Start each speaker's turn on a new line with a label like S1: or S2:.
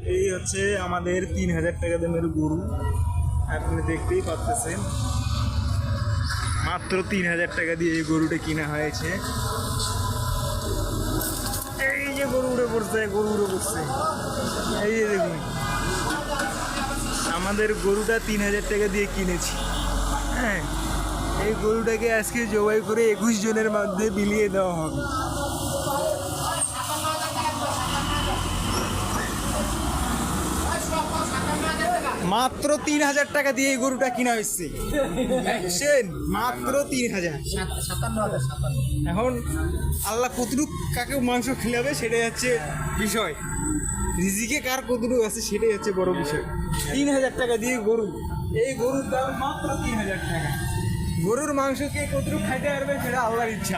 S1: এই হচ্ছে আমাদের 3000 টাকা দামের গরু, আপনি দেখতেই পাচ্ছেন। মাত্র 3000 টাকা দিয়ে এই গরুটা কিনা হয়েছে। এই যে গরু উড়ে পড়ছে, এই যে দেখুন, আমাদের গরুটা 3000 টাকা দিয়ে কিনেছি। হ্যাঁ, এই গরুটাকে আজকে জবাই করে 21 জনের মধ্যে বিলিয়ে দেওয়া হবে। মাত্র 3000 টাকা দিয়ে এই গরুটা কিনা হয়েছে, মাত্র 3000। এখন আল্লাহ কতটুক কাকে মাংস খিলাবে সেটাই হচ্ছে বিষয়, রিজিকে কার কতটুকু আছে সেটাই হচ্ছে বড় বিষয়। 3000 টাকা দিয়ে গরু, এই গরুর দাম মাত্র 3000 টাকা। গরুর মাংস কে কতটুকু খাইতে পারবে সেটা আল্লাহর ইচ্ছা।